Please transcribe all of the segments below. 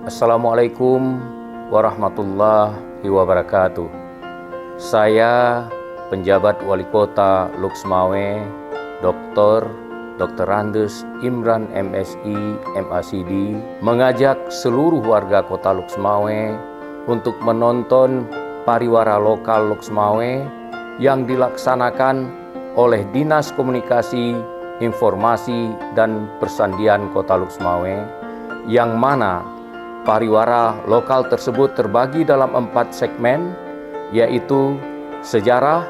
Assalamualaikum warahmatullahi wabarakatuh. Saya penjabat Wali Kota Luxmawe, Dr. Andes Imran MSI MACD, mengajak seluruh warga Kota Luxmawe untuk menonton pariwara lokal Luxmawe yang dilaksanakan oleh Dinas Komunikasi, Informasi, dan Persandian Kota Luxmawe, yang mana pariwara lokal tersebut terbagi dalam 4 segmen, yaitu sejarah,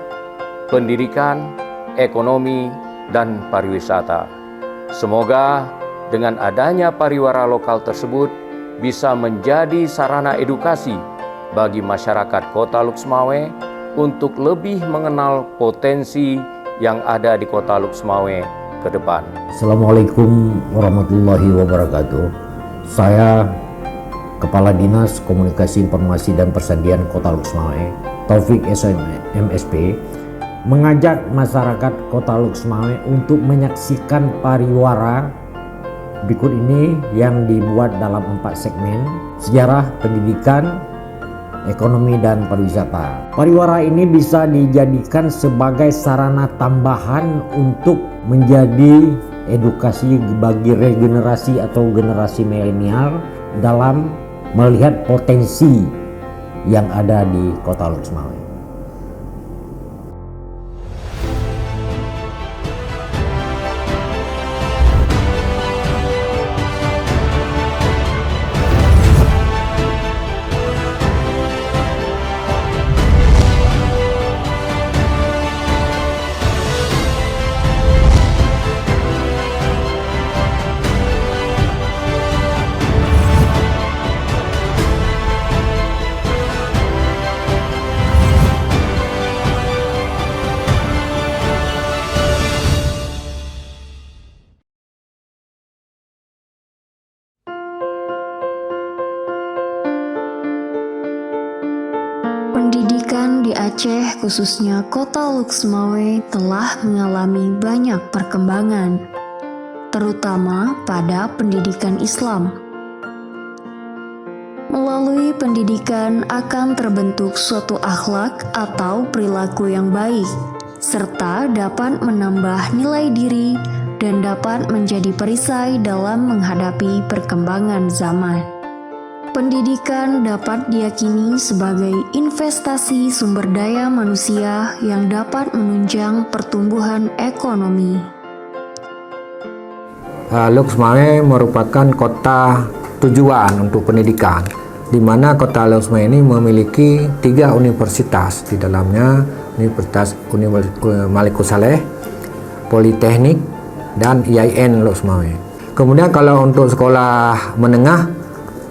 pendidikan, ekonomi, dan pariwisata. Semoga dengan adanya pariwara lokal tersebut bisa menjadi sarana edukasi bagi masyarakat Kota Luxmawe untuk lebih mengenal potensi yang ada di Kota Luxmawe ke depan. Assalamualaikum warahmatullahi wabarakatuh. Saya Kepala Dinas Komunikasi Informasi dan Persandian Kota Luxmawe, Taufik MSP, mengajak masyarakat Kota Luxmawe untuk menyaksikan pariwara berikut ini yang dibuat dalam 4 segmen: sejarah, pendidikan, ekonomi, dan pariwisata. Pariwara ini bisa dijadikan sebagai sarana tambahan untuk menjadi edukasi bagi regenerasi atau generasi milenial dalam melihat potensi yang ada di Kota Luxmawe. Pendidikan di Aceh, khususnya Kota Luxmawe, telah mengalami banyak perkembangan, terutama pada pendidikan Islam. Melalui pendidikan akan terbentuk suatu akhlak atau perilaku yang baik, serta dapat menambah nilai diri dan dapat menjadi perisai dalam menghadapi perkembangan zaman. Pendidikan dapat diyakini sebagai investasi sumber daya manusia yang dapat menunjang pertumbuhan ekonomi. Luxmawe merupakan kota tujuan untuk pendidikan, di mana Kota Luxmawe ini memiliki 3 universitas, di dalamnya Universitas Malikus Saleh, Politeknik, dan IAIN Luxmawe. Kemudian kalau untuk sekolah menengah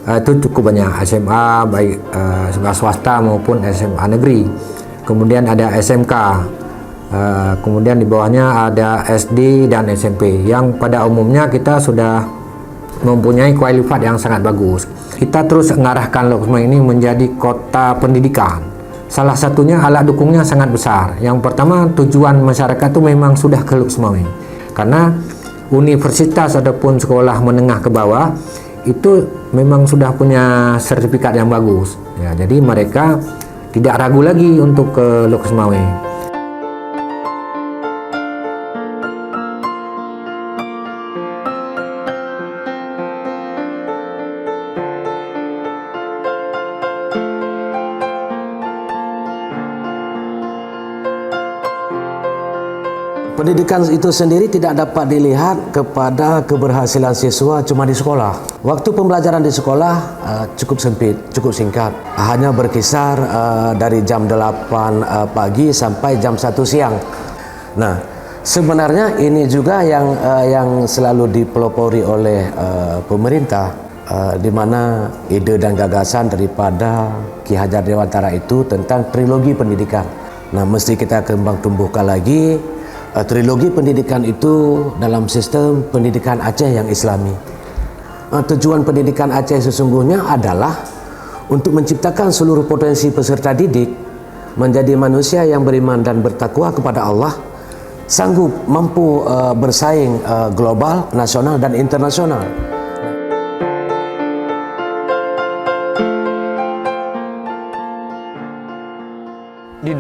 itu cukup banyak, SMA baik SMA swasta maupun SMA negeri. Kemudian ada SMK, kemudian di bawahnya ada SD dan SMP, yang pada umumnya kita sudah mempunyai kualifikasi yang sangat bagus. Kita terus mengarahkan Luxmawe ini menjadi kota pendidikan. Salah satunya alat dukungnya sangat besar. Yang pertama, tujuan masyarakat itu memang sudah ke Luxmawe, karena universitas ataupun sekolah menengah ke bawah itu memang sudah punya sertifikat yang bagus ya, jadi mereka tidak ragu lagi untuk ke Luxmawe. Pendidikan itu sendiri tidak dapat dilihat kepada keberhasilan siswa cuma di sekolah. Waktu pembelajaran di sekolah cukup sempit, cukup singkat. Hanya berkisar dari jam 8 pagi sampai jam 1 siang. Nah, sebenarnya ini juga yang selalu dipelopori oleh pemerintah, di mana ide dan gagasan daripada Ki Hajar Dewantara itu tentang trilogi pendidikan. Nah, mesti kita kembang tumbuhkan lagi trilogi pendidikan itu dalam sistem pendidikan Aceh yang Islami. Tujuan pendidikan Aceh sesungguhnya adalah untuk menciptakan seluruh potensi peserta didik menjadi manusia yang beriman dan bertakwa kepada Allah, sanggup mampu bersaing global, nasional, dan internasional.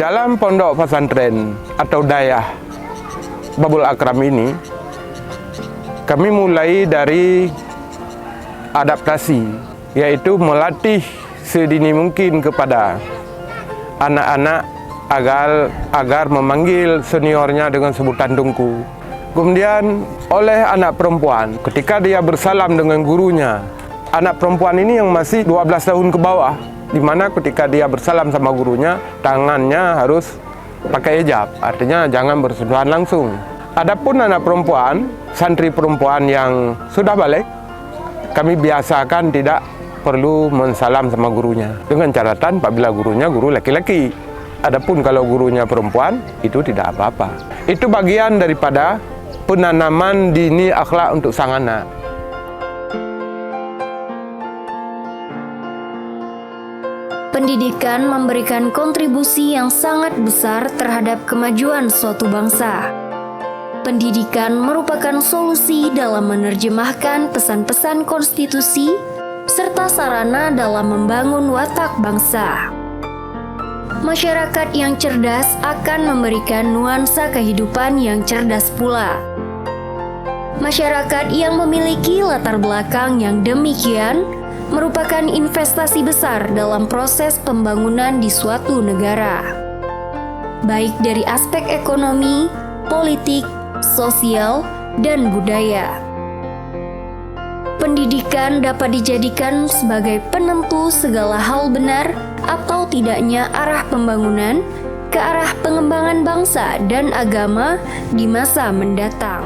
dalam pondok pesantren atau dayah Babul Akram ini, kami mulai dari adaptasi, yaitu melatih sedini mungkin kepada anak-anak agar memanggil seniornya dengan sebutan Tungku. Kemudian oleh anak perempuan, ketika dia bersalam dengan gurunya, anak perempuan ini yang masih 12 tahun ke bawah, di mana ketika dia bersalam sama gurunya, tangannya harus pakai hijab, artinya jangan bersentuhan langsung. Adapun anak perempuan, santri perempuan yang sudah balik, kami biasakan tidak perlu mensalam sama gurunya, dengan catatan apabila gurunya guru laki-laki. Adapun kalau gurunya perempuan, itu tidak apa-apa. Itu bagian daripada penanaman dini akhlak untuk sang anak. Pendidikan memberikan kontribusi yang sangat besar terhadap kemajuan suatu bangsa. Pendidikan merupakan solusi dalam menerjemahkan pesan-pesan konstitusi serta sarana dalam membangun watak bangsa. Masyarakat yang cerdas akan memberikan nuansa kehidupan yang cerdas pula. Masyarakat yang memiliki latar belakang yang demikian merupakan investasi besar dalam proses pembangunan di suatu negara, baik dari aspek ekonomi, politik, sosial, dan budaya. Pendidikan dapat dijadikan sebagai penentu segala hal benar atau tidaknya arah pembangunan ke arah pengembangan bangsa dan agama di masa mendatang.